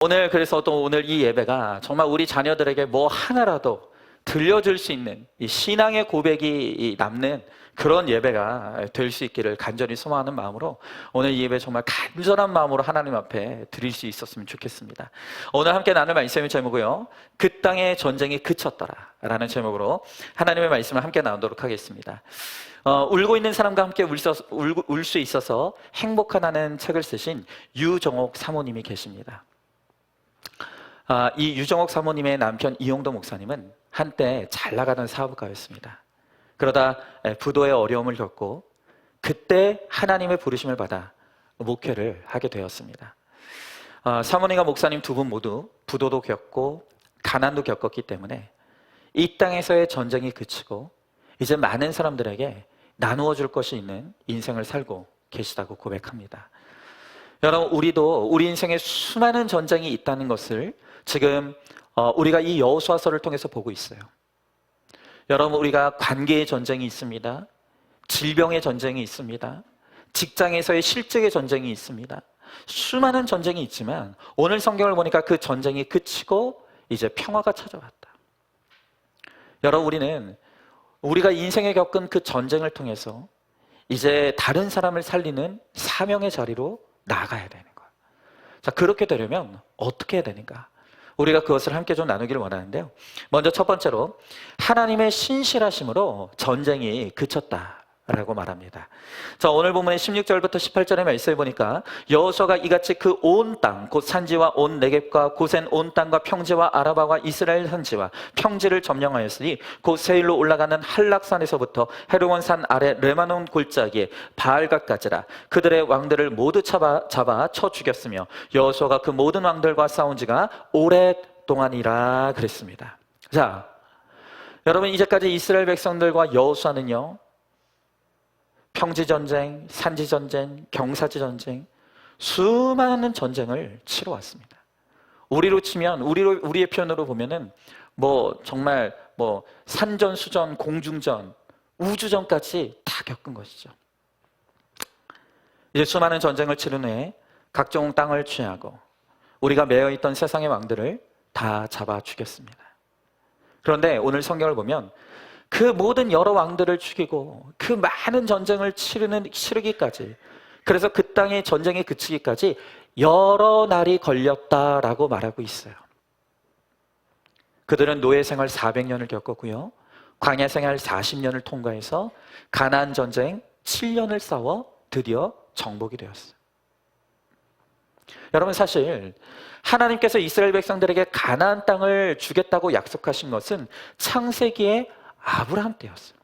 그래서 또 오늘 이 예배가 정말 우리 자녀들에게 뭐 하나라도 들려줄 수 있는 이 신앙의 고백이 남는 그런 예배가 될 수 있기를 간절히 소망하는 마음으로 오늘 이 예배 정말 간절한 마음으로 하나님 앞에 드릴 수 있었으면 좋겠습니다. 오늘 함께 나눌 말씀의 제목이요, 그 땅의 전쟁이 그쳤더라 라는 제목으로 하나님의 말씀을 함께 나누도록 하겠습니다. 울고 있는 사람과 함께 울 수 있어서 행복하다는 책을 쓰신 유정옥 사모님이 계십니다. 이 유정옥 사모님의 남편 이용도 목사님은 한때 잘 나가던 사업가였습니다. 그러다 부도의 어려움을 겪고 그때 하나님의 부르심을 받아 목회를 하게 되었습니다. 사모님과 목사님 두 분 모두 부도도 겪고 가난도 겪었기 때문에 이 땅에서의 전쟁이 그치고 이제 많은 사람들에게 나누어 줄 것이 있는 인생을 살고 계시다고 고백합니다. 여러분, 우리도 우리 인생에 수많은 전쟁이 있다는 것을 지금 우리가 이 여호수아서를 통해서 보고 있어요. 여러분, 우리가 관계의 전쟁이 있습니다. 질병의 전쟁이 있습니다. 직장에서의 실직의 전쟁이 있습니다. 수많은 전쟁이 있지만 오늘 성경을 보니까 그 전쟁이 그치고 이제 평화가 찾아왔다. 여러분, 우리가 인생에 겪은 그 전쟁을 통해서 이제 다른 사람을 살리는 사명의 자리로 나아가야 되는 거예요. 자, 그렇게 되려면 어떻게 해야 되는가? 우리가 그것을 함께 좀 나누기를 원하는데요. 먼저 첫 번째로 하나님의 신실하심으로 전쟁이 그쳤다라고 말합니다. 자, 오늘 본문의 16절부터 18절의 말씀을 보니까 여호수아가 이같이 그 온 땅, 곧 산지와 온 네겝과 고센 온 땅과 평지와 아라바와 이스라엘 산지와 평지를 점령하였으니 곧 세일로 올라가는 한락산에서부터 헤르몬 산 아래 레바논 골짜기에 바알갓까지라. 그들의 왕들을 모두 잡아 쳐 죽였으며 여호수아가 그 모든 왕들과 싸운 지가 오랫동안이라 그랬습니다. 자, 여러분, 이제까지 이스라엘 백성들과 여호수아는요, 평지전쟁, 산지전쟁, 경사지전쟁, 수많은 전쟁을 치러왔습니다. 우리의 표현으로 보면은 정말 산전수전, 공중전, 우주전까지 다 겪은 것이죠. 이제 수많은 전쟁을 치른 후에 각종 땅을 취하고 우리가 매여있던 세상의 왕들을 다 잡아 죽였습니다. 그런데 오늘 성경을 보면 그 모든 여러 왕들을 죽이고 그 많은 전쟁을 치르기까지, 그래서 그 땅의 전쟁이 그치기까지 여러 날이 걸렸다라고 말하고 있어요. 그들은 노예 생활 400년을 겪었고요, 광야 생활 40년을 통과해서 가나안 전쟁 7년을 싸워 드디어 정복이 되었어요. 여러분, 사실 하나님께서 이스라엘 백성들에게 가나안 땅을 주겠다고 약속하신 것은 창세기에 아브라함 때였어요.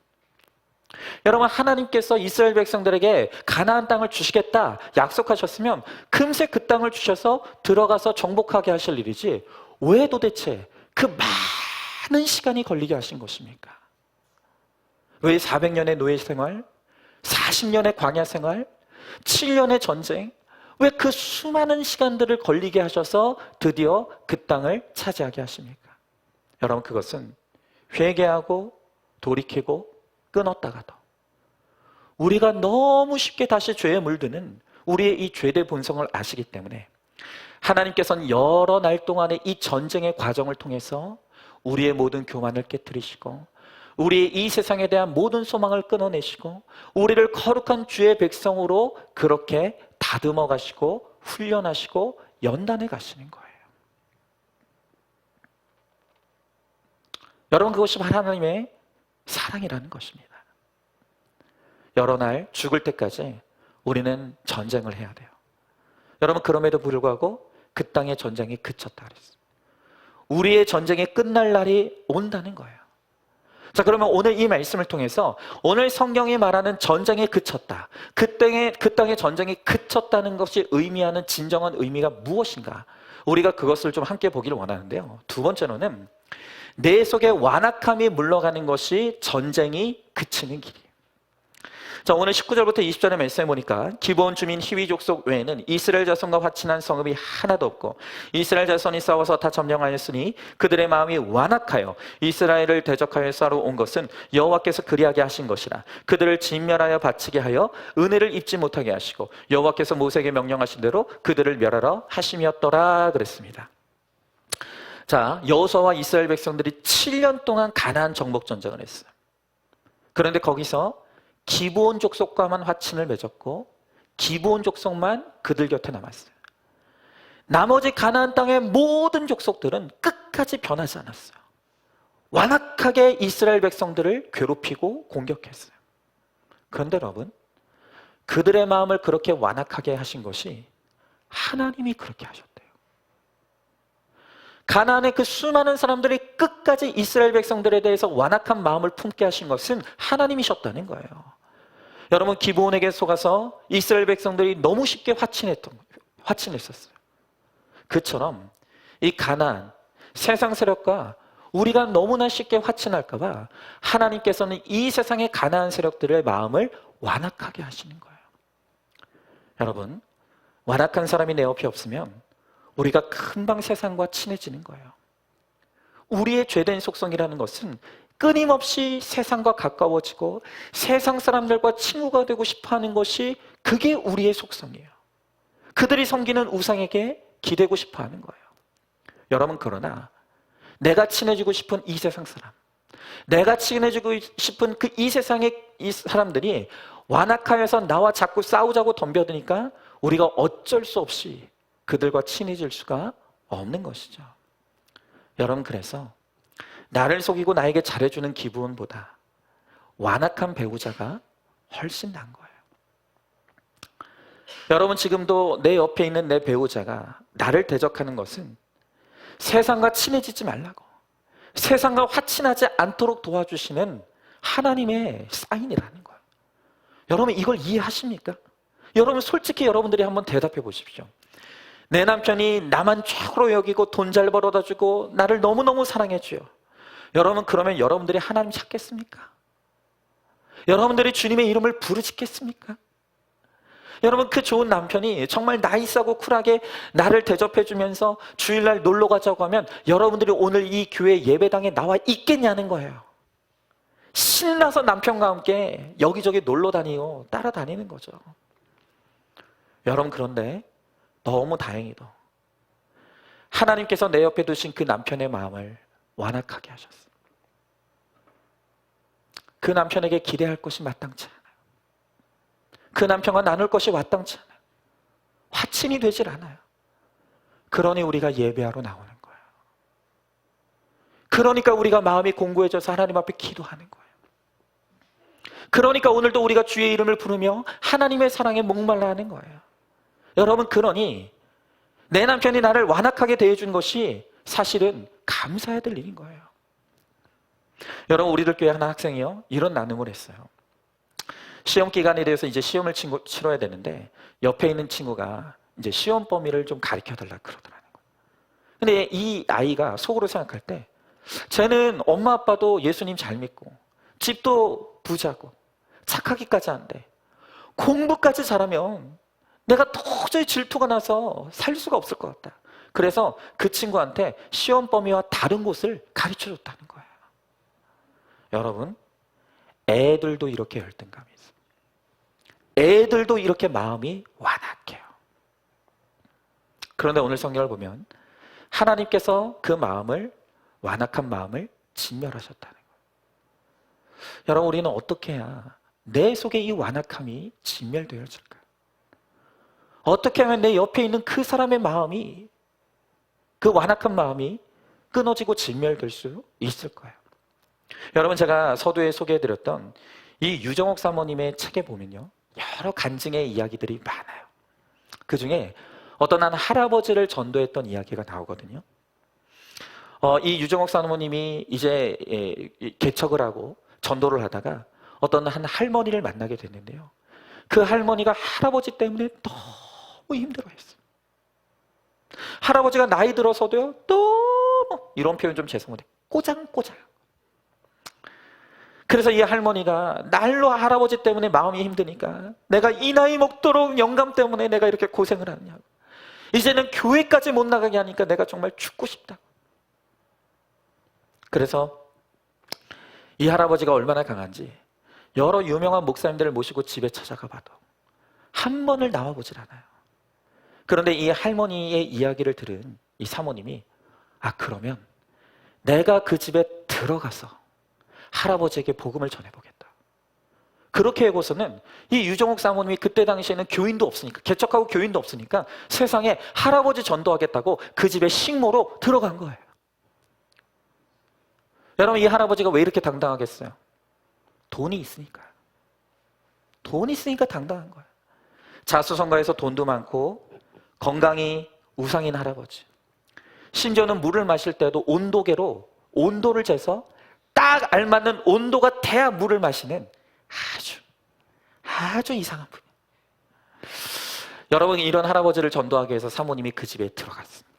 여러분, 하나님께서 이스라엘 백성들에게 가나안 땅을 주시겠다 약속하셨으면 금세 그 땅을 주셔서 들어가서 정복하게 하실 일이지, 왜 도대체 그 많은 시간이 걸리게 하신 것입니까? 왜 400년의 노예 생활, 40년의 광야 생활, 7년의 전쟁, 왜 그 수많은 시간들을 걸리게 하셔서 드디어 그 땅을 차지하게 하십니까? 여러분, 그것은 회개하고 돌이키고 끊었다가도 우리가 너무 쉽게 다시 죄에 물드는 우리의 이 죄된 본성을 아시기 때문에 하나님께서는 여러 날 동안의 이 전쟁의 과정을 통해서 우리의 모든 교만을 깨트리시고 우리의 이 세상에 대한 모든 소망을 끊어내시고 우리를 거룩한 주의 백성으로 그렇게 다듬어 가시고 훈련하시고 연단해 가시는 거예요. 여러분, 그것이 하나님의 사랑이라는 것입니다. 여러 날 죽을 때까지 우리는 전쟁을 해야 돼요. 여러분, 그럼에도 불구하고 그 땅의 전쟁이 그쳤다 그랬어요. 우리의 전쟁이 끝날 날이 온다는 거예요. 자, 그러면 오늘 이 말씀을 통해서 오늘 성경이 말하는 전쟁이 그쳤다, 그 땅의 전쟁이 그쳤다는 것이 의미하는 진정한 의미가 무엇인가, 우리가 그것을 좀 함께 보기를 원하는데요. 두 번째로는 내 속에 완악함이 물러가는 것이 전쟁이 그치는 길이에요. 자, 오늘 19절부터 20절의 말씀에 보니까 기브온 주민 히위 족속 외에는 이스라엘 자손과 화친한 성읍이 하나도 없고 이스라엘 자손이 싸워서 다 점령하였으니 그들의 마음이 완악하여 이스라엘을 대적하여 싸러 온 것은 여호와께서 그리하게 하신 것이라. 그들을 진멸하여 바치게 하여 은혜를 입지 못하게 하시고 여호와께서 모세에게 명령하신 대로 그들을 멸하라 하심이었더라 그랬습니다. 자, 여호수아와 이스라엘 백성들이 7년 동안 가나안 정복 전쟁을 했어요. 그런데 거기서 기브온 족속과만 화친을 맺었고 기브온 족속만 그들 곁에 남았어요. 나머지 가나안 땅의 모든 족속들은 끝까지 변하지 않았어요. 완악하게 이스라엘 백성들을 괴롭히고 공격했어요. 그런데 여러분, 그들의 마음을 그렇게 완악하게 하신 것이 하나님이 그렇게 하셨대요. 가나안의 그 수많은 사람들이 끝까지 이스라엘 백성들에 대해서 완악한 마음을 품게 하신 것은 하나님이셨다는 거예요. 여러분, 기브온에게 속아서 이스라엘 백성들이 너무 쉽게 화친했었어요. 그처럼 이 가나안, 세상 세력과 우리가 너무나 쉽게 화친할까 봐 하나님께서는 이 세상의 가나안 세력들의 마음을 완악하게 하시는 거예요. 여러분, 완악한 사람이 내 옆에 없으면 우리가 금방 세상과 친해지는 거예요. 우리의 죄된 속성이라는 것은 끊임없이 세상과 가까워지고 세상 사람들과 친구가 되고 싶어하는 것이 그게 우리의 속성이에요. 그들이 섬기는 우상에게 기대고 싶어하는 거예요. 여러분, 그러나 내가 친해지고 싶은 이 세상 사람, 내가 친해지고 싶은 그 이 세상의 이 사람들이 완악하여서 나와 자꾸 싸우자고 덤벼드니까 우리가 어쩔 수 없이 그들과 친해질 수가 없는 것이죠. 여러분, 그래서 나를 속이고 나에게 잘해주는 기브온보다 완악한 배우자가 훨씬 나은 거예요. 여러분, 지금도 내 옆에 있는 내 배우자가 나를 대적하는 것은 세상과 친해지지 말라고, 세상과 화친하지 않도록 도와주시는 하나님의 사인이라는 거예요. 여러분, 이걸 이해하십니까? 여러분, 솔직히 여러분들이 한번 대답해 보십시오. 내 남편이 나만 최고로 여기고 돈 잘 벌어다 주고 나를 너무너무 사랑해 줘요. 여러분, 그러면 여러분들이 하나님 찾겠습니까? 여러분들이 주님의 이름을 부르짖겠습니까? 여러분, 그 좋은 남편이 정말 나이스하고 쿨하게 나를 대접해 주면서 주일날 놀러 가자고 하면 여러분들이 오늘 이 교회 예배당에 나와 있겠냐는 거예요. 신나서 남편과 함께 여기저기 놀러 다니고 따라다니는 거죠. 여러분, 그런데 너무 다행히도 하나님께서 내 옆에 두신 그 남편의 마음을 완악하게 하셨어요. 그 남편에게 기대할 것이 마땅치 않아요. 그 남편과 나눌 것이 마땅치 않아요. 화친이 되질 않아요. 그러니 우리가 예배하러 나오는 거예요. 그러니까 우리가 마음이 공고해져서 하나님 앞에 기도하는 거예요. 그러니까 오늘도 우리가 주의 이름을 부르며 하나님의 사랑에 목말라 하는 거예요. 여러분, 그러니 내 남편이 나를 완악하게 대해준 것이 사실은 감사해야 될 일인 거예요. 여러분, 우리들 교회 하나 학생이요, 이런 나눔을 했어요. 시험 기간에 대해서 이제 시험을 치러야 되는데 옆에 있는 친구가 이제 시험 범위를 좀 가르쳐 달라 그러더라는 거예요. 근데 이 아이가 속으로 생각할 때 쟤는 엄마 아빠도 예수님 잘 믿고 집도 부자고 착하기까지 한데 공부까지 잘하면 내가 도저히 질투가 나서 살 수가 없을 것 같다. 그래서 그 친구한테 시험 범위와 다른 곳을 가르쳐 줬다는 거예요. 여러분, 애들도 이렇게 열등감이 있어요. 애들도 이렇게 마음이 완악해요. 그런데 오늘 성경을 보면 하나님께서 그 마음을, 완악한 마음을 진멸하셨다는 거예요. 여러분, 우리는 어떻게 해야 내 속에 이 완악함이 진멸되어질까요? 어떻게 하면 내 옆에 있는 그 사람의 마음이, 그 완악한 마음이 끊어지고 진멸될 수 있을까요? 여러분, 제가 서두에 소개해드렸던 이 유정옥 사모님의 책에 보면요, 여러 간증의 이야기들이 많아요. 그 중에 어떤 한 할아버지를 전도했던 이야기가 나오거든요. 이 유정옥 사모님이 이제 개척을 하고 전도를 하다가 어떤 한 할머니를 만나게 됐는데요. 그 할머니가 할아버지 때문에 너무 힘들어했어요. 할아버지가 나이 들어서도요, 너무, 이런 표현 좀 죄송한데, 꼬장꼬장. 그래서 이 할머니가 날로 할아버지 때문에 마음이 힘드니까 내가 이 나이 먹도록 영감 때문에 내가 이렇게 고생을 하느냐고. 이제는 교회까지 못 나가게 하니까 내가 정말 죽고 싶다. 그래서 이 할아버지가 얼마나 강한지 여러 유명한 목사님들을 모시고 집에 찾아가 봐도 한 번을 나와보질 않아요. 그런데 이 할머니의 이야기를 들은 이 사모님이 그러면 내가 그 집에 들어가서 할아버지에게 복음을 전해보겠다. 그렇게 하고서는 이 유정옥 사모님이 그때 당시에는 교인도 없으니까, 개척하고 교인도 없으니까 세상에 할아버지 전도하겠다고 그 집에 식모로 들어간 거예요. 여러분, 이 할아버지가 왜 이렇게 당당하겠어요? 돈이 있으니까요. 돈이 있으니까 당당한 거예요. 자수성가해서 돈도 많고 건강이 우상인 할아버지. 심지어는 물을 마실 때도 온도계로 온도를 재서 딱 알맞는 온도가 돼야 물을 마시는 아주 이상한 분이에요. 여러분, 이런 할아버지를 전도하기 위해서 사모님이 그 집에 들어갔습니다.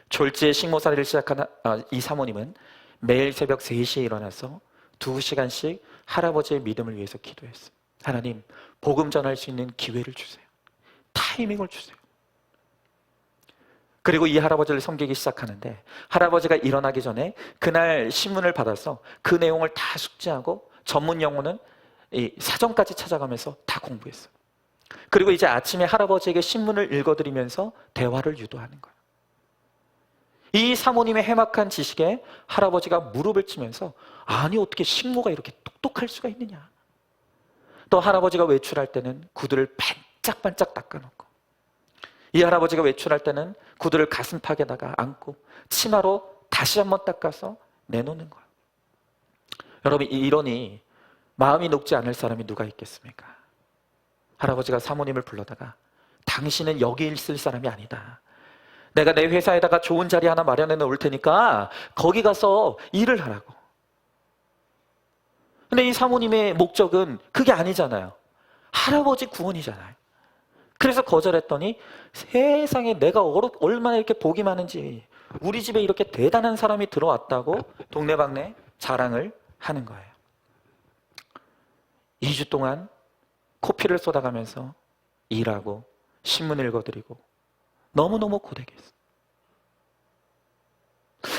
졸지에 식모살이를 시작한 이 사모님은 매일 새벽 3시에 일어나서 2시간씩 할아버지의 믿음을 위해서 기도했어요. 하나님, 복음 전할 수 있는 기회를 주세요. 타이밍을 주세요. 그리고 이 할아버지를 섬기기 시작하는데 할아버지가 일어나기 전에 그날 신문을 받아서 그 내용을 다 숙지하고 전문 용어는 이 사전까지 찾아가면서 다 공부했어요. 그리고 이제 아침에 할아버지에게 신문을 읽어드리면서 대화를 유도하는 거예요. 이 사모님의 해박한 지식에 할아버지가 무릎을 치면서 아니 어떻게 식모가 이렇게 똑똑할 수가 있느냐. 또 할아버지가 외출할 때는 구두를 반짝반짝 닦아놓고 이 할아버지가 외출할 때는 구두를 가슴팍에다가 안고 치마로 다시 한번 닦아서 내놓는 거예요. 여러분, 이러니 마음이 녹지 않을 사람이 누가 있겠습니까? 할아버지가 사모님을 불러다가 당신은 여기 있을 사람이 아니다. 내가 내 회사에다가 좋은 자리 하나 마련해 놓을 테니까 거기 가서 일을 하라고. 근데 이 사모님의 목적은 그게 아니잖아요. 할아버지 구원이잖아요. 그래서 거절했더니 세상에 내가 얼마나 이렇게 복이 많은지 우리 집에 이렇게 대단한 사람이 들어왔다고 동네방네 자랑을 하는 거예요. 2주 동안 코피를 쏟아가면서 일하고 신문 읽어드리고 너무너무 고되겠어요.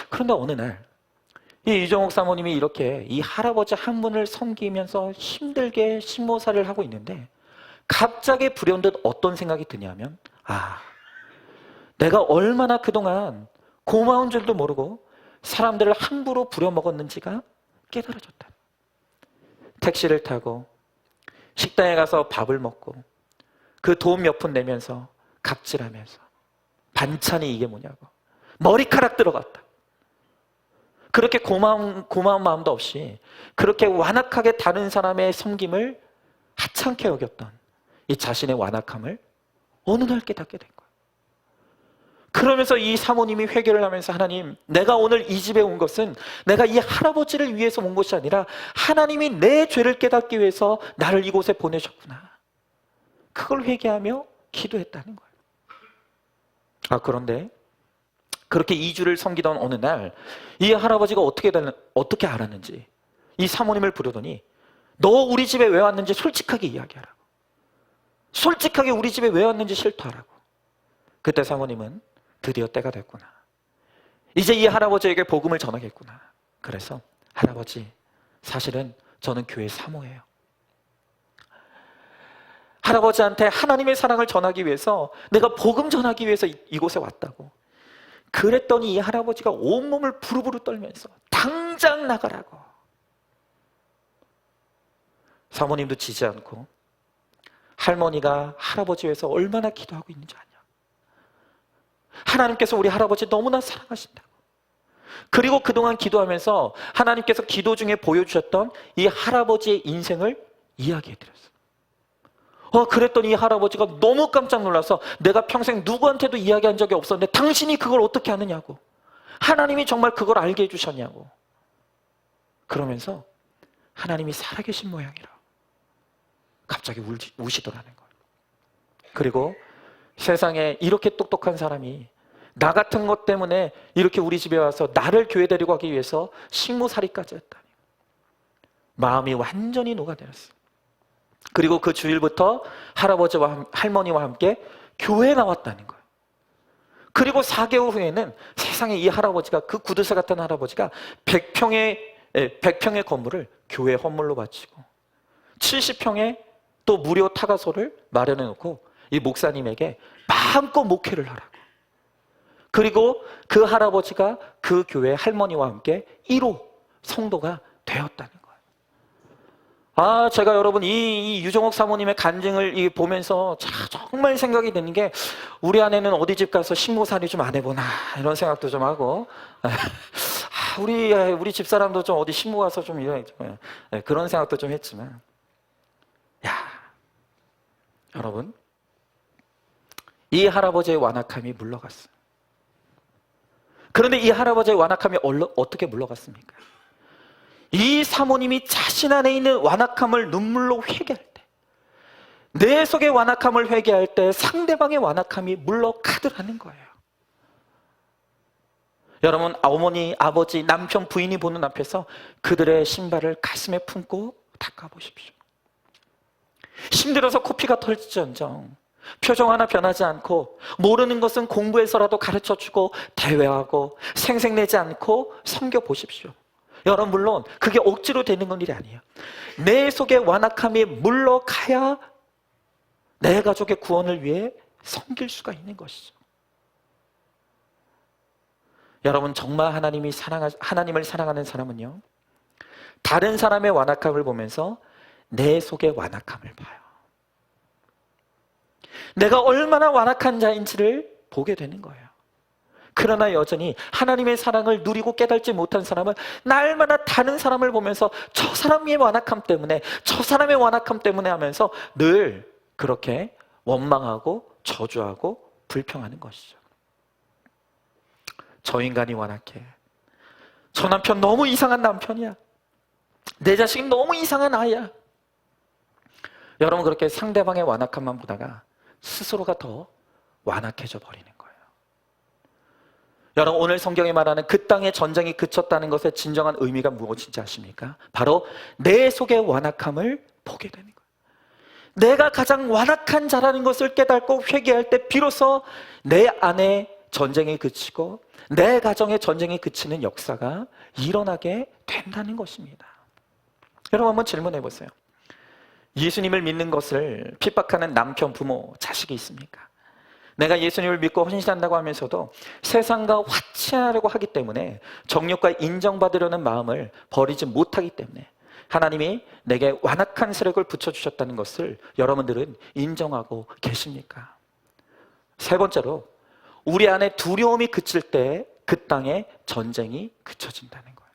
그런데 어느 날 이 유정옥 사모님이 이렇게 이 할아버지 한 분을 섬기면서 힘들게 식모살이를 하고 있는데 갑자기 불현듯 어떤 생각이 드냐면 내가 얼마나 그동안 고마운 줄도 모르고 사람들을 함부로 부려먹었는지가 깨달아졌다. 택시를 타고 식당에 가서 밥을 먹고 그 돈 몇 푼 내면서 갑질하면서 반찬이 이게 뭐냐고 머리카락 들어갔다. 그렇게 고마운 마음도 없이 그렇게 완악하게 다른 사람의 섬김을 하찮게 여겼던 이 자신의 완악함을 어느 날 깨닫게 된 거예요. 그러면서 이 사모님이 회개를 하면서 하나님, 내가 오늘 이 집에 온 것은 내가 이 할아버지를 위해서 온 것이 아니라 하나님이 내 죄를 깨닫기 위해서 나를 이곳에 보내셨구나. 그걸 회개하며 기도했다는 거예요. 그런데 그렇게 2주를 섬기던 어느 날 이 할아버지가 어떻게 알았는지 이 사모님을 부르더니 너 우리 집에 왜 왔는지 솔직하게 이야기하라고. 솔직하게 우리 집에 왜 왔는지 실토하라고. 그때 사모님은 드디어 때가 됐구나. 이제 이 할아버지에게 복음을 전하겠구나. 그래서 할아버지, 사실은 저는 교회 사모예요. 할아버지한테 하나님의 사랑을 전하기 위해서 내가 복음 전하기 위해서 이곳에 왔다고. 그랬더니 이 할아버지가 온몸을 부르부르 떨면서 당장 나가라고. 사모님도 지지 않고 할머니가 할아버지 위해서 얼마나 기도하고 있는지 아냐. 하나님께서 우리 할아버지 너무나 사랑하신다고. 그리고 그동안 기도하면서 하나님께서 기도 중에 보여주셨던 이 할아버지의 인생을 이야기해드렸어요. 그랬더니 이 할아버지가 너무 깜짝 놀라서 내가 평생 누구한테도 이야기한 적이 없었는데 당신이 그걸 어떻게 아느냐고. 하나님이 정말 그걸 알게 해주셨냐고. 그러면서 하나님이 살아계신 모양이라 갑자기 우시더라는 거예요. 그리고 세상에 이렇게 똑똑한 사람이 나 같은 것 때문에 이렇게 우리 집에 와서 나를 교회 데리고 가기 위해서 식모살이까지 했다니. 마음이 완전히 녹아내렸어요. 그리고 그 주일부터 할아버지와 할머니와 함께 교회에 나왔다는 거예요. 그리고 4개월 후에는 세상에 이 할아버지가, 그 구두쇠 같은 할아버지가 100평의 건물을 교회 헌물로 바치고 70평의 또 무료 타가소를 마련해 놓고 이 목사님에게 마음껏 목회를 하라고. 그리고 그 할아버지가 그 교회 할머니와 함께 1호 성도가 되었다는 거예요. 제가 여러분 이 유정옥 사모님의 간증을 보면서 정말 생각이 드는 게, 우리 아내는 어디 집 가서 식모살이 좀 안 해보나 이런 생각도 좀 하고, 우리 집사람도 좀 어디 식모 가서 좀 이런 그런 생각도 좀 했지만, 여러분, 이 할아버지의 완악함이 물러갔어요. 그런데 이 할아버지의 완악함이 어떻게 물러갔습니까? 이 사모님이 자신 안에 있는 완악함을 눈물로 회개할 때, 내 속의 완악함을 회개할 때 상대방의 완악함이 물러가더라는 거예요. 여러분, 어머니, 아버지, 남편, 부인이 보는 앞에서 그들의 신발을 가슴에 품고 닦아보십시오. 힘들어서 코피가 털지언정 표정 하나 변하지 않고, 모르는 것은 공부해서라도 가르쳐주고 대회하고 생색내지 않고 섬겨보십시오. 여러분, 물론 그게 억지로 되는 건 일이 아니에요. 내 속에 완악함이 물러가야 내 가족의 구원을 위해 섬길 수가 있는 것이죠. 여러분, 정말 하나님을 사랑하는 사람은요, 다른 사람의 완악함을 보면서 내 속의 완악함을 봐요. 내가 얼마나 완악한 자인지를 보게 되는 거예요. 그러나 여전히 하나님의 사랑을 누리고 깨닫지 못한 사람은 날마다 다른 사람을 보면서 저 사람의 완악함 때문에, 저 사람의 완악함 때문에 하면서 늘 그렇게 원망하고 저주하고 불평하는 것이죠. 저 인간이 완악해. 저 남편 너무 이상한 남편이야. 내 자식이 너무 이상한 아이야. 여러분, 그렇게 상대방의 완악함만 보다가 스스로가 더 완악해져 버리는 거예요. 여러분, 오늘 성경이 말하는 그 땅의 전쟁이 그쳤다는 것의 진정한 의미가 무엇인지 아십니까? 바로 내 속의 완악함을 보게 되는 거예요. 내가 가장 완악한 자라는 것을 깨닫고 회개할 때 비로소 내 안에 전쟁이 그치고 내 가정의 전쟁이 그치는 역사가 일어나게 된다는 것입니다. 여러분, 한번 질문해 보세요. 예수님을 믿는 것을 핍박하는 남편, 부모, 자식이 있습니까? 내가 예수님을 믿고 헌신한다고 하면서도 세상과 화치하려고 하기 때문에, 정욕과 인정받으려는 마음을 버리지 못하기 때문에 하나님이 내게 완악한 세력을 붙여주셨다는 것을 여러분들은 인정하고 계십니까? 세 번째로, 우리 안에 두려움이 그칠 때 그 땅에 전쟁이 그쳐진다는 거예요.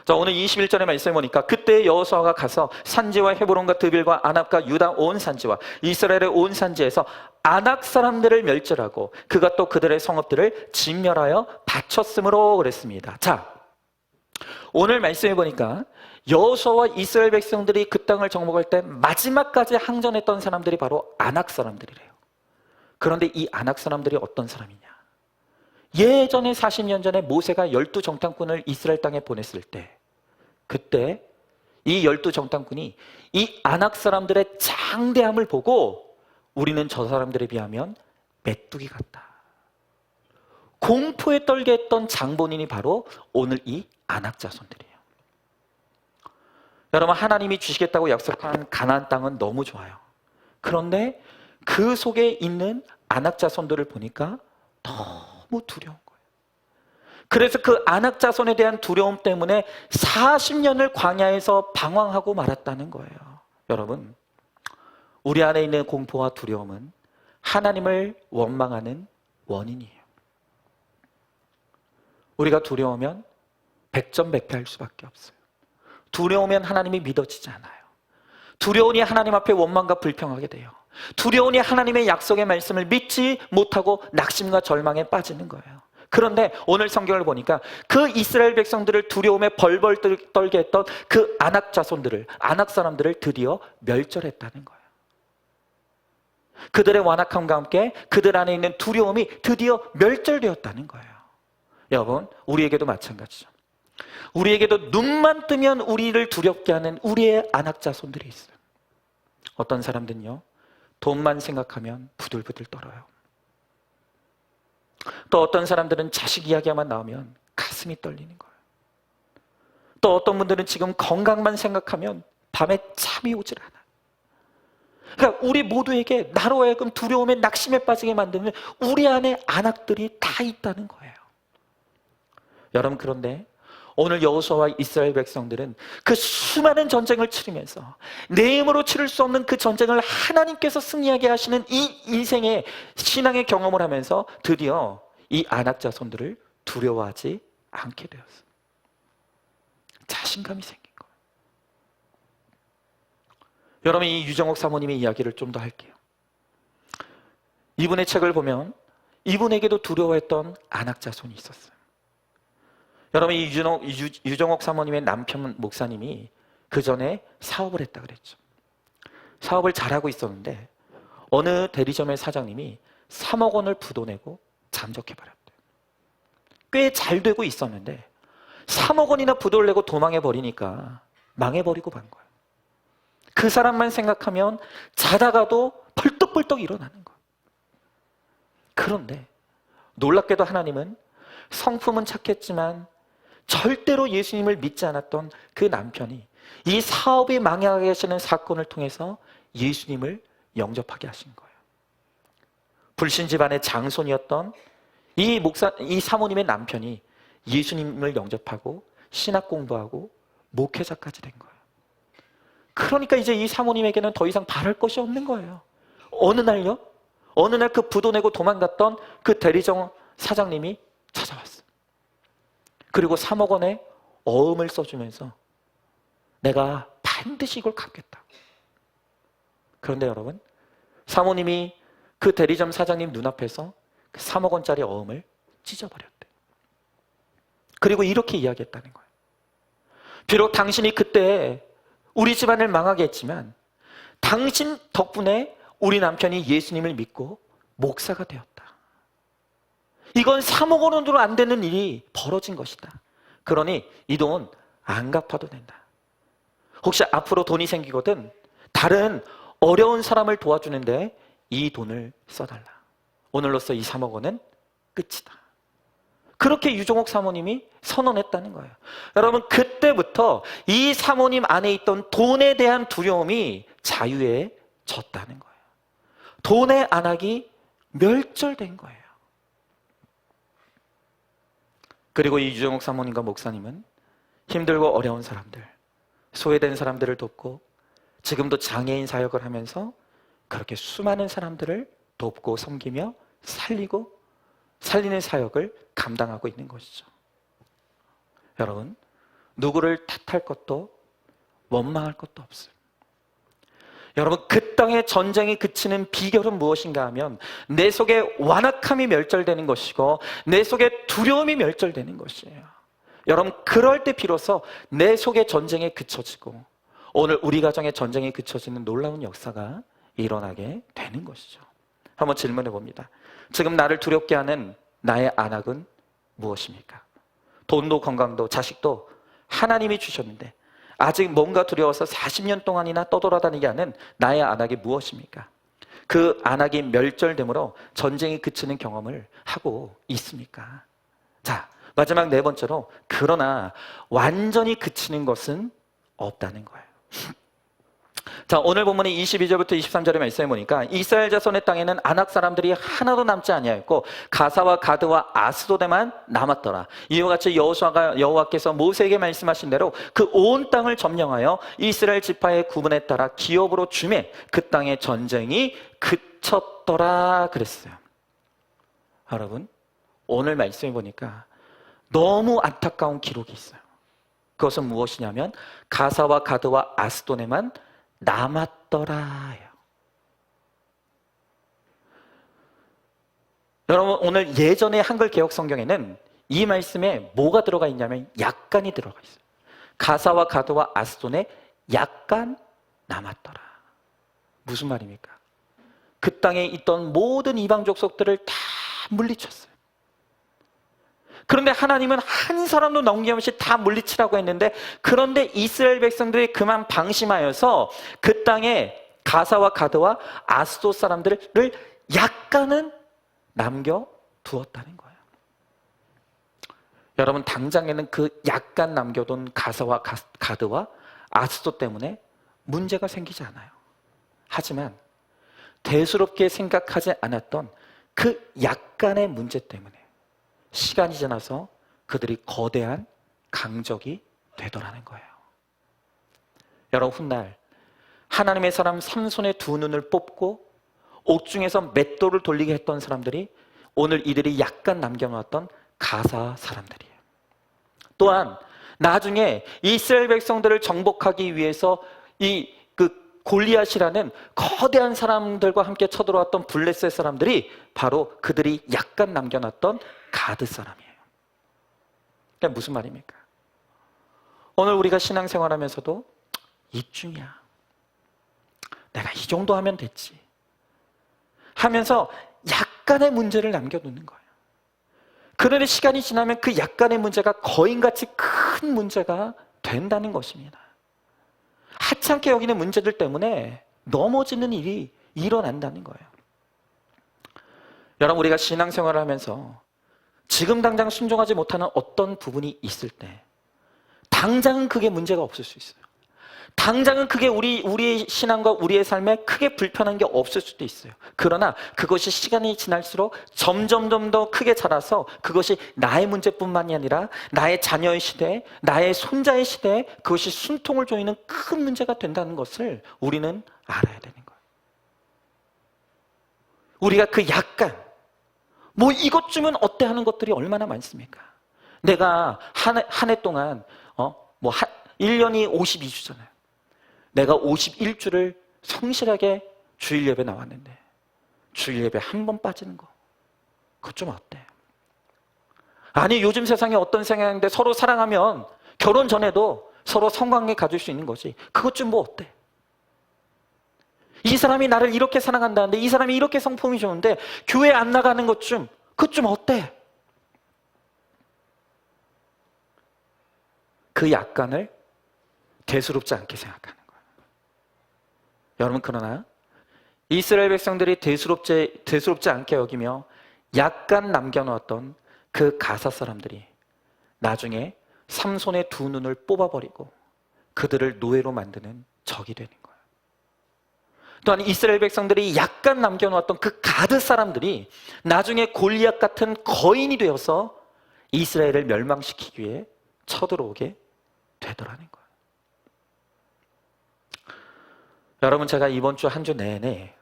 자, 오늘 21절의 말씀을 보니까 그때 여호수아가 가서 산지와 헤브론과 드빌과 아납과 유다 온 산지와 이스라엘의 온 산지에서 아낙 사람들을 멸절하고 그가 또 그들의 성읍들을 진멸하여 바쳤으므로 그랬습니다. 자, 오늘 말씀해 보니까 여호수아와 이스라엘 백성들이 그 땅을 정복할 때 마지막까지 항전했던 사람들이 바로 아낙 사람들이래요. 그런데 이 아낙 사람들이 어떤 사람이냐? 예전에 40년 전에 모세가 12정탐꾼을 이스라엘 땅에 보냈을 때, 그때 이 12정탐꾼이 이 아낙 사람들의 장대함을 보고 우리는 저 사람들에 비하면 메뚜기 같다, 공포에 떨게 했던 장본인이 바로 오늘 이 아낙 자손들이에요. 여러분, 하나님이 주시겠다고 약속한 가나안 땅은 너무 좋아요. 그런데 그 속에 있는 아낙 자손들을 보니까 너무 두려운 거예요. 그래서 그 아낙 자손에 대한 두려움 때문에 40년을 광야에서 방황하고 말았다는 거예요. 여러분, 우리 안에 있는 공포와 두려움은 하나님을 원망하는 원인이에요. 우리가 두려우면 백전백패할 수밖에 없어요. 두려우면 하나님이 믿어지지 않아요. 두려우니 하나님 앞에 원망과 불평하게 돼요. 두려우니 하나님의 약속의 말씀을 믿지 못하고 낙심과 절망에 빠지는 거예요. 그런데 오늘 성경을 보니까 그 이스라엘 백성들을 두려움에 벌벌 떨게 했던 그 아낙 자손들을, 아낙 사람들을 드디어 멸절했다는 거예요. 그들의 완악함과 함께 그들 안에 있는 두려움이 드디어 멸절되었다는 거예요. 여러분, 우리에게도 마찬가지죠. 우리에게도 눈만 뜨면 우리를 두렵게 하는 우리의 안악자손들이 있어요. 어떤 사람들은요, 돈만 생각하면 부들부들 떨어요. 또 어떤 사람들은 자식 이야기만 나오면 가슴이 떨리는 거예요. 또 어떤 분들은 지금 건강만 생각하면 밤에 잠이 오질 않아요. 그러니까 우리 모두에게 나로 하여금 두려움에 낙심에 빠지게 만드는 우리 안에 안악들이 다 있다는 거예요. 여러분, 그런데 오늘 여호수아와 이스라엘 백성들은 그 수많은 전쟁을 치르면서 내 힘으로 치를 수 없는 그 전쟁을 하나님께서 승리하게 하시는 이 인생의 신앙의 경험을 하면서 드디어 이 안악 자손들을 두려워하지 않게 되었어요. 자신감이 생긴 거예요. 여러분, 이 유정옥 사모님의 이야기를 좀 더 할게요. 이분의 책을 보면 이분에게도 두려워했던 안악 자손이 있었어요. 여러분, 이 유정옥 사모님의 남편 목사님이 그 전에 사업을 했다 그랬죠. 사업을 잘하고 있었는데 어느 대리점의 사장님이 3억 원을 부도내고 잠적해버렸대요. 꽤 잘 되고 있었는데 3억 원이나 부도를 내고 도망해버리니까 망해버리고 만 거예요. 그 사람만 생각하면 자다가도 벌떡벌떡 일어나는 거예요. 그런데 놀랍게도 하나님은 성품은 착했지만 절대로 예수님을 믿지 않았던 그 남편이 이 사업이 망하게 하시는 사건을 통해서 예수님을 영접하게 하신 거예요. 불신 집안의 장손이었던 이 사모님의 남편이 예수님을 영접하고 신학 공부하고 목회자까지 된 거예요. 그러니까 이제 이 사모님에게는 더 이상 바랄 것이 없는 거예요. 어느 날요? 어느 날 그 부도 내고 도망갔던 그 대리점 사장님이 찾아왔어요. 그리고 3억 원의 어음을 써주면서 내가 반드시 이걸 갚겠다. 그런데 여러분, 사모님이 그 대리점 사장님 눈앞에서 그 3억 원짜리 어음을 찢어버렸대요. 그리고 이렇게 이야기했다는 거예요. 비록 당신이 그때 우리 집안을 망하게 했지만 당신 덕분에 우리 남편이 예수님을 믿고 목사가 되었다. 이건 3억 원으로 안 되는 일이 벌어진 것이다. 그러니 이 돈 안 갚아도 된다. 혹시 앞으로 돈이 생기거든 다른 어려운 사람을 도와주는데 이 돈을 써달라. 오늘로써 이 3억 원은 끝이다. 그렇게 유정옥 사모님이 선언했다는 거예요. 여러분, 그때부터 이 사모님 안에 있던 돈에 대한 두려움이 자유해졌다는 거예요. 돈의 안악이 멸절된 거예요. 그리고 이 유정옥 사모님과 목사님은 힘들고 어려운 사람들, 소외된 사람들을 돕고 지금도 장애인 사역을 하면서 그렇게 수많은 사람들을 돕고 섬기며 살리는 사역을 감당하고 있는 것이죠. 여러분, 누구를 탓할 것도 원망할 것도 없어요. 여러분, 그 땅의 전쟁이 그치는 비결은 무엇인가 하면 내 속에 완악함이 멸절되는 것이고 내 속에 두려움이 멸절되는 것이에요. 여러분, 그럴 때 비로소 내 속의 전쟁이 그쳐지고 오늘 우리 가정의 전쟁이 그쳐지는 놀라운 역사가 일어나게 되는 것이죠. 한번 질문해 봅니다. 지금 나를 두렵게 하는 나의 안악은 무엇입니까? 돈도 건강도 자식도 하나님이 주셨는데 아직 뭔가 두려워서 40년 동안이나 떠돌아다니게 하는 나의 안악이 무엇입니까? 그 안악이 멸절됨으로 전쟁이 그치는 경험을 하고 있습니까? 자, 마지막 네 번째로 그러나 완전히 그치는 것은 없다는 거예요. 자, 오늘 본문의 22절부터 23절의 말씀에 보니까 이스라엘 자손의 땅에는 아낙 사람들이 하나도 남지 아니하였고 가사와 가드와 아스도데만 남았더라. 이와 같이 여호와께서 모세에게 말씀하신 대로 그 온 땅을 점령하여 이스라엘 지파의 구분에 따라 기업으로 주매 그 땅의 전쟁이 그쳤더라 그랬어요. 여러분, 오늘 말씀해 보니까 너무 안타까운 기록이 있어요. 그것은 무엇이냐면 가사와 가드와 아스도네만 남았더라요. 여러분, 오늘 예전의 한글 개역 성경에는 이 말씀에 뭐가 들어가 있냐면 약간이 들어가 있어요. 가사와 가드와 아스돈에 약간 남았더라. 무슨 말입니까? 그 땅에 있던 모든 이방 족속들을 다 물리쳤어요. 그런데 하나님은 한 사람도 넘김없이 다 물리치라고 했는데, 그런데 이스라엘 백성들이 그만 방심하여서 그 땅에 가사와 가드와 아스돗 사람들을 약간은 남겨두었다는 거예요. 여러분, 당장에는 그 약간 남겨둔 가사와 가드와 아스돗 때문에 문제가 생기지 않아요. 하지만 대수롭게 생각하지 않았던 그 약간의 문제 때문에 시간이 지나서 그들이 거대한 강적이 되더라는 거예요. 여러분, 훗날 하나님의 사람 삼손의 두 눈을 뽑고 옥중에서 맷돌을 돌리게 했던 사람들이 오늘 이들이 약간 남겨놓았던 가사 사람들이에요. 또한 나중에 이스라엘 백성들을 정복하기 위해서 그 골리앗이라는 거대한 사람들과 함께 쳐들어왔던 블레셋 사람들이 바로 그들이 약간 남겨놨던 가드 사람이에요. 그게 무슨 말입니까? 오늘 우리가 신앙생활하면서도 이쯤이야, 내가 이 정도 하면 됐지 하면서 약간의 문제를 남겨놓는 거예요. 그런데 시간이 지나면 그 약간의 문제가 거인같이 큰 문제가 된다는 것입니다. 하찮게 여기는 문제들 때문에 넘어지는 일이 일어난다는 거예요. 여러분, 우리가 신앙생활을 하면서 지금 당장 순종하지 못하는 어떤 부분이 있을 때 당장은 그게 문제가 없을 수 있어요. 당장은 그게 우리의 신앙과 우리의 삶에 크게 불편한 게 없을 수도 있어요. 그러나 그것이 시간이 지날수록 점점 더 크게 자라서 그것이 나의 문제뿐만이 아니라 나의 자녀의 시대, 나의 손자의 시대에 그것이 숨통을 조이는 큰 문제가 된다는 것을 우리는 알아야 되는 거예요. 우리가 그 약간 뭐 이것쯤은 어때 하는 것들이 얼마나 많습니까? 내가 한 해 동안 1년이 52주잖아요. 내가 51주를 성실하게 주일 예배 나왔는데 주일 예배 한 번 빠지는 거, 그것 좀 어때? 아니, 요즘 세상에 어떤 생각인데 서로 사랑하면 결혼 전에도 서로 성관계 가질 수 있는 거지. 그것 좀 뭐 어때? 이 사람이 나를 이렇게 사랑한다는데, 이 사람이 이렇게 성품이 좋은데 교회 안 나가는 것 좀, 그것 좀 어때? 그 약간을 대수롭지 않게 생각하는 거예요. 여러분, 그러나 이스라엘 백성들이 대수롭지 않게 여기며 약간 남겨놓았던 그 가사 사람들이 나중에 삼손의 두 눈을 뽑아버리고 그들을 노예로 만드는 적이 되는 거예요. 또한 이스라엘 백성들이 약간 남겨놓았던 그 가드 사람들이 나중에 골리앗 같은 거인이 되어서 이스라엘을 멸망시키기 위해 쳐들어오게 되더라는 거예요. 여러분, 제가 이번 주 한 주 내내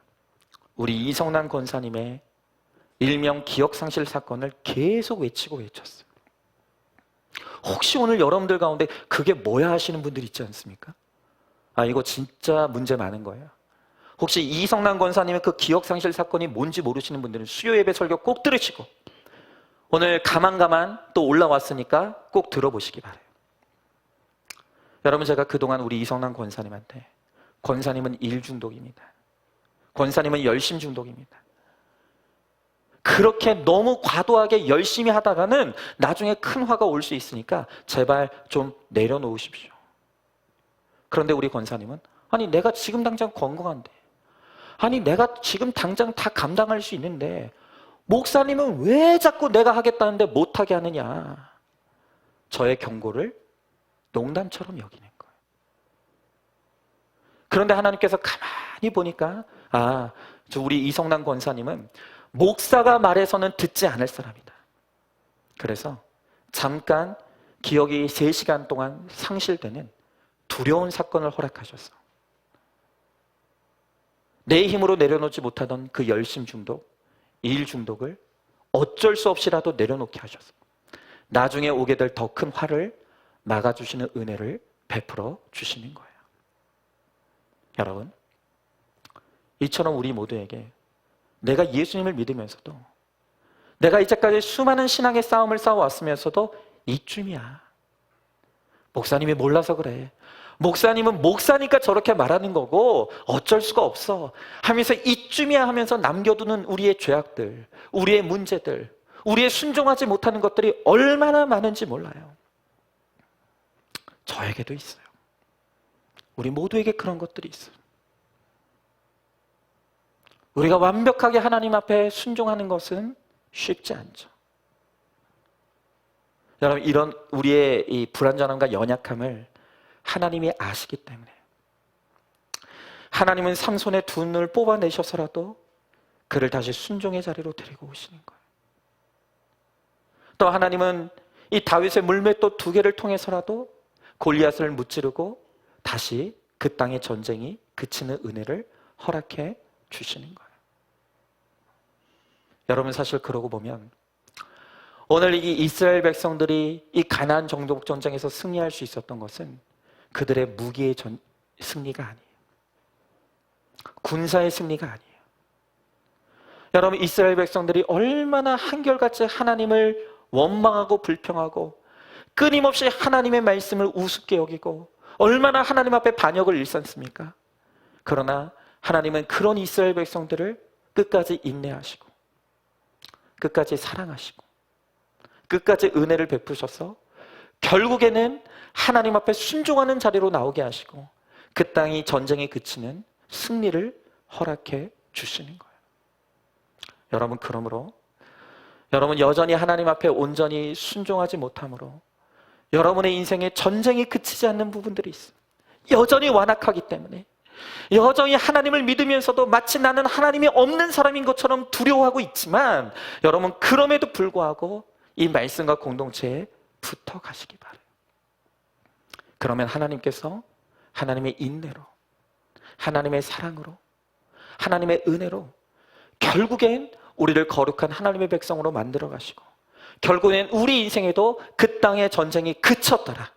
우리 이성남 권사님의 일명 기억상실 사건을 계속 외쳤어요. 혹시 오늘 여러분들 가운데 그게 뭐야 하시는 분들 있지 않습니까? 이거 진짜 문제 많은 거예요. 혹시 이성남 권사님의 그 기억상실 사건이 뭔지 모르시는 분들은 수요 예배 설교 꼭 들으시고 오늘 가만 또 올라왔으니까 꼭 들어보시기 바라요. 여러분, 제가 그동안 우리 이성남 권사님한테, 권사님은 일 중독입니다. 권사님은 열심 중독입니다. 그렇게 너무 과도하게 열심히 하다가는 나중에 큰 화가 올 수 있으니까 제발 좀 내려놓으십시오. 그런데 우리 권사님은, 아니 내가 지금 당장 건강한데, 아니 내가 지금 당장 다 감당할 수 있는데 목사님은 왜 자꾸 내가 하겠다는데 못하게 하느냐, 저의 경고를 농담처럼 여기는 거예요. 그런데 하나님께서 가만히 보니까 우리 이성남 권사님은 목사가 말해서는 듣지 않을 사람이다. 그래서 잠깐 기억이 3시간 동안 상실되는 두려운 사건을 허락하셨어. 내 힘으로 내려놓지 못하던 그 열심 중독, 일 중독을 어쩔 수 없이라도 내려놓게 하셨어. 나중에 오게 될 더 큰 화를 막아주시는 은혜를 베풀어 주시는 거예요. 여러분, 이처럼 우리 모두에게 내가 예수님을 믿으면서도, 내가 이제까지 수많은 신앙의 싸움을 싸워왔으면서도 이쯤이야, 목사님이 몰라서 그래, 목사님은 목사니까 저렇게 말하는 거고 어쩔 수가 없어 하면서 이쯤이야 하면서 남겨두는 우리의 죄악들, 우리의 문제들, 우리의 순종하지 못하는 것들이 얼마나 많은지 몰라요. 저에게도 있어요. 우리 모두에게 그런 것들이 있어요. 우리가 완벽하게 하나님 앞에 순종하는 것은 쉽지 않죠. 여러분, 이런 우리의 이 불완전함과 연약함을 하나님이 아시기 때문에 하나님은 삼손의 두 눈을 뽑아내셔서라도 그를 다시 순종의 자리로 데리고 오시는 거예요. 또 하나님은 이 다윗의 물맷돌 2개를 통해서라도 골리앗을 무찌르고 다시 그 땅의 전쟁이 그치는 은혜를 허락해 주시는 거예요. 여러분, 사실 그러고 보면 오늘 이 이스라엘 백성들이 이 가나안 정복 전쟁에서 승리할 수 있었던 것은 그들의 무기의 승리가 아니에요. 군사의 승리가 아니에요. 여러분, 이스라엘 백성들이 얼마나 한결같이 하나님을 원망하고 불평하고 끊임없이 하나님의 말씀을 우습게 여기고 얼마나 하나님 앞에 반역을 일삼습니까? 그러나 하나님은 그런 이스라엘 백성들을 끝까지 인내하시고 끝까지 사랑하시고 끝까지 은혜를 베푸셔서 결국에는 하나님 앞에 순종하는 자리로 나오게 하시고 그 땅이 전쟁에 그치는 승리를 허락해 주시는 거예요. 여러분, 그러므로 여러분 여전히 하나님 앞에 온전히 순종하지 못함으로 여러분의 인생에 전쟁이 그치지 않는 부분들이 있어요. 여전히 완악하기 때문에 여전히 하나님을 믿으면서도 마치 나는 하나님이 없는 사람인 것처럼 두려워하고 있지만 여러분, 그럼에도 불구하고 이 말씀과 공동체에 붙어 가시기 바라요. 그러면 하나님께서 하나님의 인내로, 하나님의 사랑으로, 하나님의 은혜로 결국엔 우리를 거룩한 하나님의 백성으로 만들어 가시고 결국엔 우리 인생에도 그 땅의 전쟁이 그쳤더라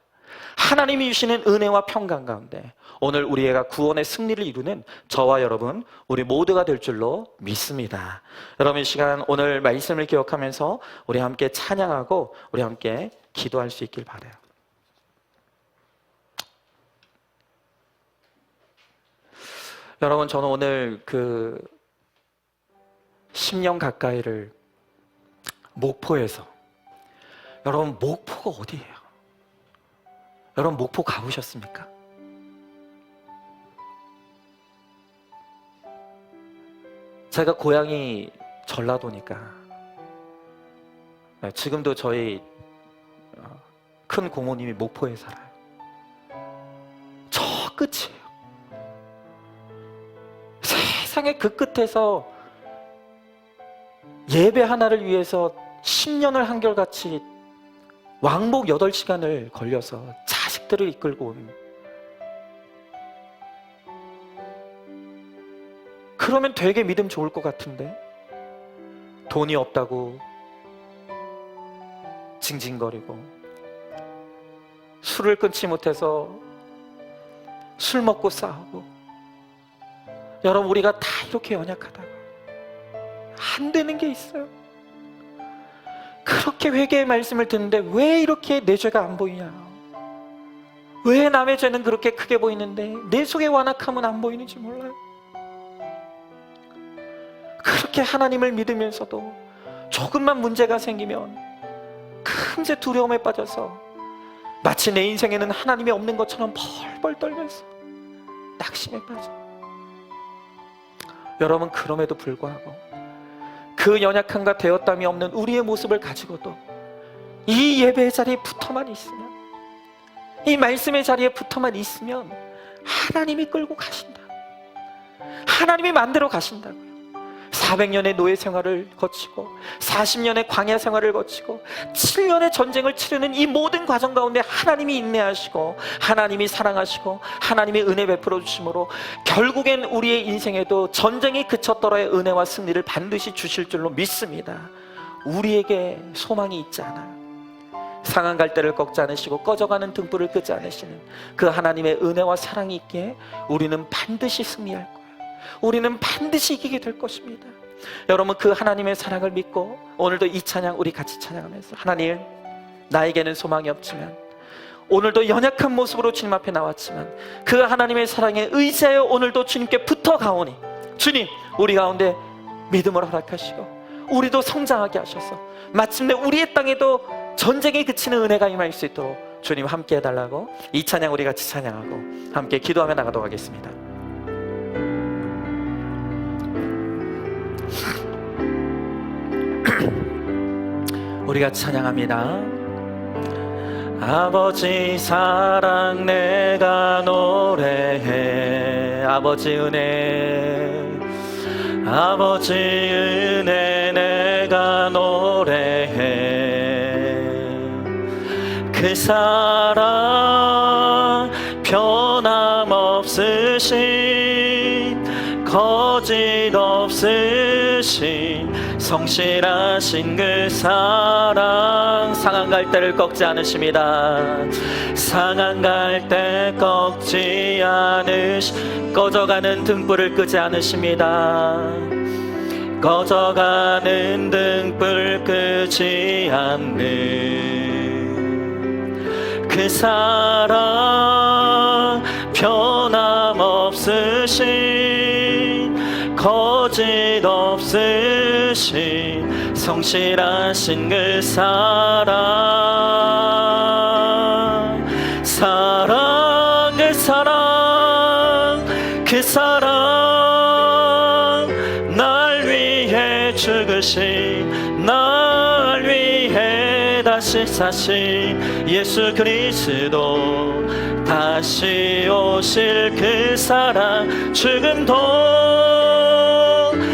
하나님이 주시는 은혜와 평강 가운데 오늘 우리가 구원의 승리를 이루는 저와 여러분, 우리 모두가 될 줄로 믿습니다. 여러분, 이 시간 오늘 말씀을 기억하면서 우리 함께 찬양하고 우리 함께 기도할 수 있길 바라요. 여러분, 저는 오늘 10년 가까이를 목포에서, 여러분 목포가 어디예요? 여러분 목포 가보셨습니까? 제가 고향이 전라도니까 지금도 저희 큰 고모님이 목포에 살아요. 저 끝이에요. 세상의 그 끝에서 예배 하나를 위해서 10년을 한결같이 왕복 8시간을 걸려서 자식들을 이끌고 온, 그러면 되게 믿음 좋을 것 같은데 돈이 없다고 징징거리고 술을 끊지 못해서 술 먹고 싸우고, 여러분 우리가 다 이렇게 연약하다고 안 되는 게 있어요. 그렇게 회개의 말씀을 듣는데 왜 이렇게 내 죄가 안 보이냐, 왜 남의 죄는 그렇게 크게 보이는데 내 속의 완악함은 안 보이는지 몰라요. 그렇게 하나님을 믿으면서도 조금만 문제가 생기면 금세 두려움에 빠져서 마치 내 인생에는 하나님이 없는 것처럼 벌벌 떨면서 낙심에 빠져. 여러분, 그럼에도 불구하고 그 연약함과 되었담이 없는 우리의 모습을 가지고도 이 예배의 자리에 붙어만 있으면, 이 말씀의 자리에 붙어만 있으면 하나님이 끌고 가신다. 하나님이 만들어 가신다고요. 400년의 노예 생활을 거치고 40년의 광야 생활을 거치고 7년의 전쟁을 치르는 이 모든 과정 가운데 하나님이 인내하시고 하나님이 사랑하시고 하나님의 은혜 베풀어 주심으로 결국엔 우리의 인생에도 전쟁이 그쳤더라의 은혜와 승리를 반드시 주실 줄로 믿습니다. 우리에게 소망이 있지 않아요. 상한 갈대를 꺾지 않으시고 꺼져가는 등불을 끄지 않으시는 그 하나님의 은혜와 사랑이 있기에 우리는 반드시 승리할 거예요. 우리는 반드시 이기게 될 것입니다. 여러분, 그 하나님의 사랑을 믿고 오늘도 이 찬양 우리 같이 찬양하면서, 하나님, 나에게는 소망이 없지만 오늘도 연약한 모습으로 주님 앞에 나왔지만 그 하나님의 사랑에 의지하여 오늘도 주님께 붙어 가오니 주님, 우리 가운데 믿음을 허락하시고 우리도 성장하게 하셔서 마침내 우리의 땅에도 전쟁이 그치는 은혜가 임할 수 있도록 주님 함께 해달라고 이 찬양 우리 같이 찬양하고 함께 기도하며 나가도록 하겠습니다. 우리 같이 찬양합니다. 아버지 사랑 내가 노래해, 아버지 은혜, 아버지 은혜 내가 노래해. 그 사랑 변함없으신 거짓 없으신 성실하신 그 사랑, 상한 갈대를 꺾지 않으십니다. 상한 갈대 꺾지 꺼져가는 등불을 끄지 않으십니다. 꺼져가는 등불 끄지 않는 그 사랑 변함없으신 거짓 없으신 성실하신 그 사랑, 사랑, 그 사랑, 그 사랑, 날 위해 죽으신, 날 위해 다시 사신 예수 그리스도, 다시 오실 그 사랑, 죽음도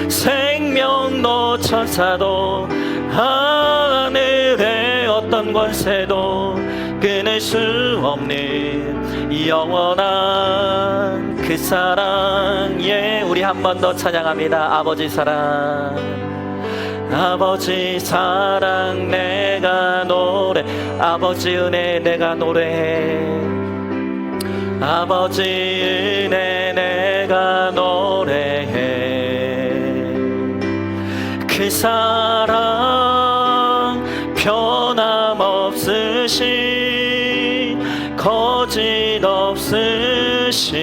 생명도 천사도 하늘의 어떤 권세도 끊을 수 없는 영원한 그 사랑. 예, 우리 한 번 더 찬양합니다. 아버지 사랑, 아버지 사랑 내가 노래, 아버지 은혜 내가 노래해, 아버지 은혜 내가 노래해. 그 사랑 변함없으신 거짓 없으신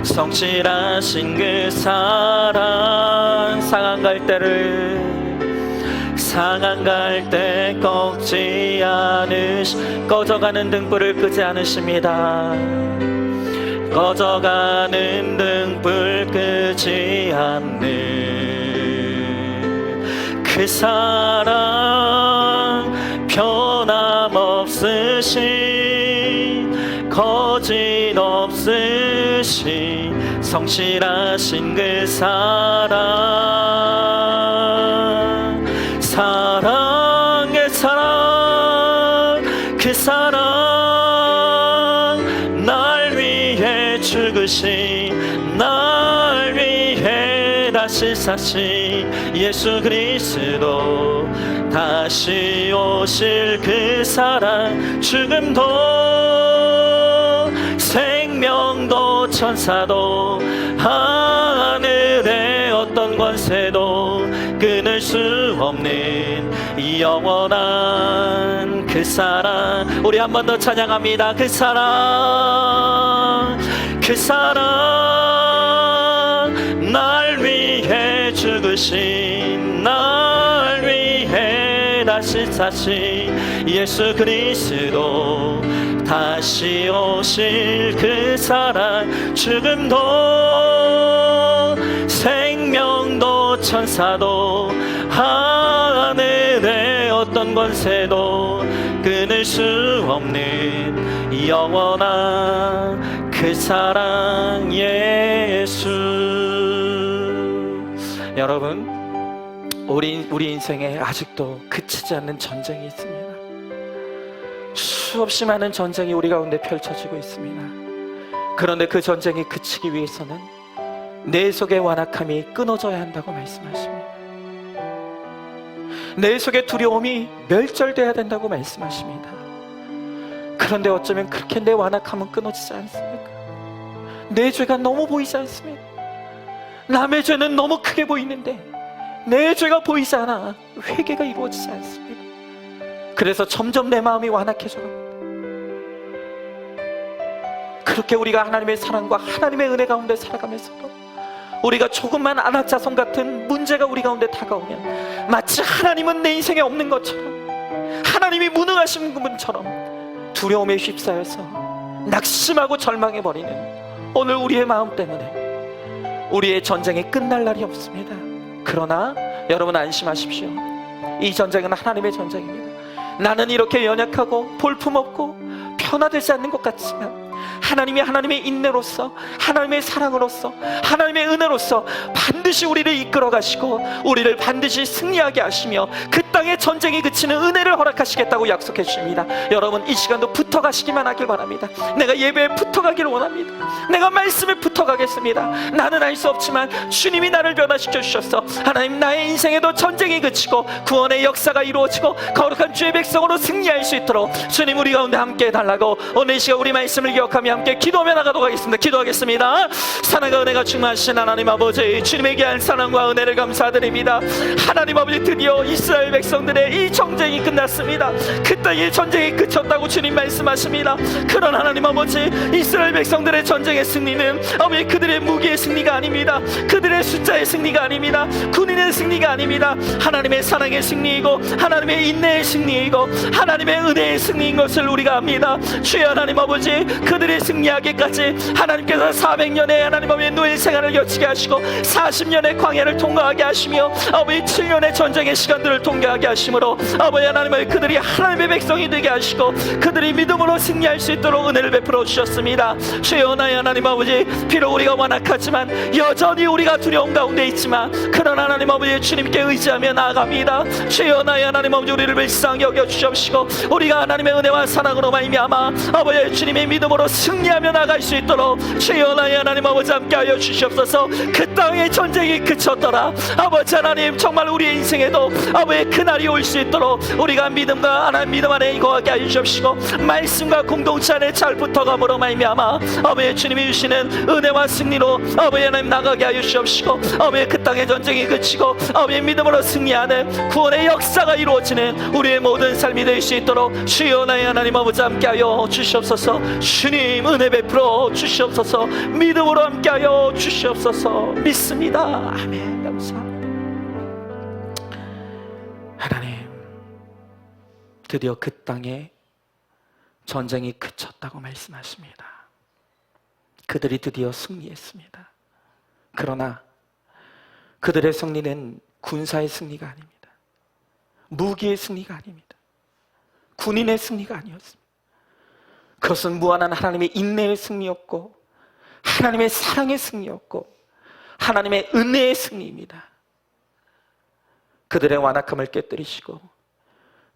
성실하신 그 사랑, 상한 갈대를 꺾지 꺼져가는 등불을 끄지 않으십니다. 꺼져가는 등불 끄지 않는 그 사랑 변함없으신 거짓 없으신 성실하신 그 사랑, 사랑의 사랑, 그 사랑, 날 위해 죽으신, 날 위해 다시 사신 예수 그리스도, 다시 오실 그 사랑, 죽음도 생명도 천사도 하늘의 어떤 권세도 끊을 수 없는 영원한 그 사랑. 우리 한 번 더 찬양합니다. 그 사랑, 그 사랑, 날 위해 죽으신, 날 위해 다시 사신 예수 그리스도, 다시 오실 그 사랑, 죽음도 생명도 천사도 하늘의 어떤 권세도 끊을 수 없는 영원한 그 사랑 예수. 여러분, 우리 인생에 아직도 그치지 않는 전쟁이 있습니다. 수없이 많은 전쟁이 우리 가운데 펼쳐지고 있습니다. 그런데 그 전쟁이 그치기 위해서는 내 속의 완악함이 끊어져야 한다고 말씀하십니다. 내 속의 두려움이 멸절돼야 된다고 말씀하십니다. 그런데 어쩌면 그렇게 내 완악함은 끊어지지 않습니까? 내 죄가 너무 보이지 않습니까? 남의 죄는 너무 크게 보이는데 내 죄가 보이지 않아 회개가 이루어지지 않습니다. 그래서 점점 내 마음이 완악해져 갑니다. 그렇게 우리가 하나님의 사랑과 하나님의 은혜 가운데 살아가면서도 우리가 조금만 안악자손 같은 문제가 우리 가운데 다가오면 마치 하나님은 내 인생에 없는 것처럼, 하나님이 무능하신 분처럼 두려움에 휩싸여서 낙심하고 절망해버리는 오늘 우리의 마음 때문에 우리의 전쟁이 끝날 날이 없습니다. 그러나 여러분 안심하십시오. 이 전쟁은 하나님의 전쟁입니다. 나는 이렇게 연약하고 볼품없고 변화되지 않는 것 같지만 하나님의 인내로서, 하나님의 사랑으로서, 하나님의 은혜로서 반드시 우리를 이끌어 가시고 우리를 반드시 승리하게 하시며 그 땅의 전쟁이 그치는 은혜를 허락하시겠다고 약속해 주십니다. 여러분 이 시간도 붙어가시기만 하길 바랍니다. 내가 예배에 붙어가기를 원합니다. 내가 말씀에 붙어가겠습니다. 나는 알 수 없지만 주님이 나를 변화시켜 주셨어. 하나님, 나의 인생에도 전쟁이 그치고 구원의 역사가 이루어지고 거룩한 주의 백성으로 승리할 수 있도록 주님 우리 가운데 함께 해달라고 오늘 이 시간 우리 말씀을 기억하며 함께 기도하며 나가도록 하겠습니다. 기도하겠습니다. 사랑과 은혜가 충만하신 하나님 아버지, 주님의 귀한 사랑과 은혜를 감사드립니다. 하나님 아버지, 드디어 이스라엘 백성들의 이 전쟁이 끝났습니다. 그 땅의 전쟁이 그쳤다고 주님 말씀하십니다. 그런 하나님 아버지, 이스라엘 백성들의 전쟁의 승리는 아버지 그들의 무기의 승리가 아닙니다. 그들의 숫자의 승리가 아닙니다. 군인의 승리가 아닙니다. 하나님의 사랑의 승리이고 하나님의 인내의 승리이고 하나님의 은혜의 승리인 것을 우리가 압니다. 주여 하나님 아버지, 그들이 승리하기까지 하나님께서 400년의 하나님 아버지의 노예 생활을 여치게 하시고 40년의 광야를 통과하게 하시며 아버지 7년의 전쟁의 시간들을 통과하게 하심으로 아버지 하나님 아버지 그들이 하나님의 백성이 되게 하시고 그들이 믿음으로 승리할 수 있도록 은혜를 베풀어 주셨습니다. 주여 나의 하나님 아버지, 비록 우리가 완악하지만 여전히 우리가 두려움 가운데 있지만 그런 하나님 아버지 주님께 의지하며 나아갑니다. 주여 나의 하나님 아버지, 우리를 불쌍히 여겨 주시옵시고 우리가 하나님의 은혜와 사랑으로 말미암아 아버지 주님의 믿음으로 승리하며 나갈 수 있도록 주여 나의 하나님 아버지 함께하여 주시옵소서. 그 땅의 전쟁이 그쳤더라 아버지 하나님, 정말 우리의 인생에도 아버지 그날이 올 수 있도록 우리가 믿음과 하나님 믿음 안에 거하게 하여 주시옵시고 말씀과 공동체 안에 잘 붙어감으로 말미암아 아버지 주님이 주시는 은혜와 승리로 아버지 하나님 나가게 하여 주시옵시고 아버지 그 땅의 전쟁이 그치고 아버지 믿음으로 승리하는 구원의 역사가 이루어지는 우리의 모든 삶이 될 수 있도록 주여 나의 하나님 아버지 함께하여 주시옵소서. 주님 은혜 베풀어 주시옵소서. 믿음으로 함께하여 주시옵소서. 믿습니다. 아멘. 감사합니다. 하나님, 드디어 그 땅에 전쟁이 그쳤다고 말씀하십니다. 그들이 드디어 승리했습니다. 그러나 그들의 승리는 군사의 승리가 아닙니다. 무기의 승리가 아닙니다. 군인의 승리가 아니었습니다. 그것은 무한한 하나님의 인내의 승리였고 하나님의 사랑의 승리였고 하나님의 은혜의 승리입니다. 그들의 완악함을 깨뜨리시고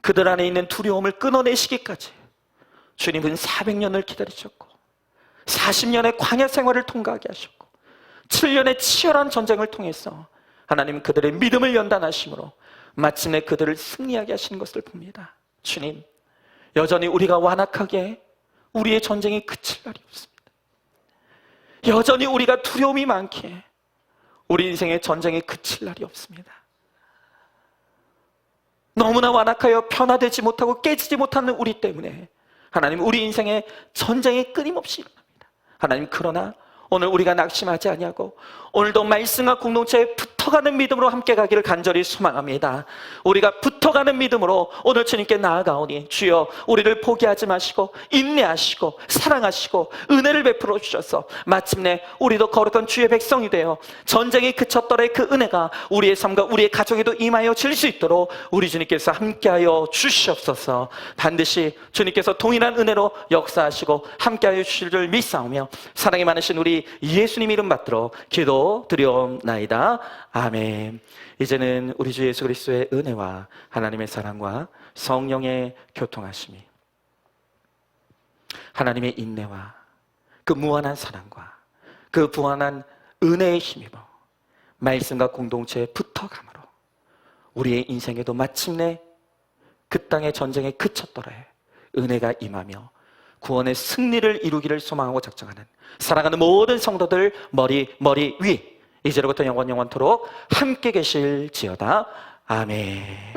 그들 안에 있는 두려움을 끊어내시기까지 주님은 400년을 기다리셨고 40년의 광야 생활을 통과하게 하셨고 7년의 치열한 전쟁을 통해서 하나님은 그들의 믿음을 연단하심으로 마침내 그들을 승리하게 하시는 것을 봅니다. 주님, 여전히 우리가 완악하게 우리의 전쟁이 그칠 날이 없습니다. 여전히 우리가 두려움이 많기에 우리 인생의 전쟁이 그칠 날이 없습니다. 너무나 완악하여 변화되지 못하고 깨지지 못하는 우리 때문에 하나님 우리 인생의 전쟁이 끊임없이 일어납니다. 하나님, 그러나 오늘 우리가 낙심하지 아니하고 오늘도 말씀과 공동체에 붙어가는 믿음으로 함께 가기를 간절히 소망합니다. 우리가 붙어가는 믿음으로 오늘 주님께 나아가오니 주여 우리를 포기하지 마시고 인내하시고 사랑하시고 은혜를 베풀어 주셔서 마침내 우리도 거룩한 주의 백성이 되어 전쟁이 그쳤더래 그 은혜가 우리의 삶과 우리의 가정에도 임하여 질 수 있도록 우리 주님께서 함께하여 주시옵소서. 반드시 주님께서 동일한 은혜로 역사하시고 함께하여 주실 줄 믿사오며 사랑이 많으신 우리 예수님 이름 받들어 기도드리옵나이다. 아멘. 이제는 우리 주 예수 그리스도의 은혜와 하나님의 사랑과 성령의 교통하심이 하나님의 인내와 그 무한한 사랑과 그 무한한 은혜의 힘입어 말씀과 공동체에 붙어감으로 우리의 인생에도 마침내 그 땅의 전쟁에 그쳤더래 은혜가 임하며 구원의 승리를 이루기를 소망하고 작정하는 사랑하는 모든 성도들 머리 위 이제로부터 영원토록 함께 계실지어다. 아멘.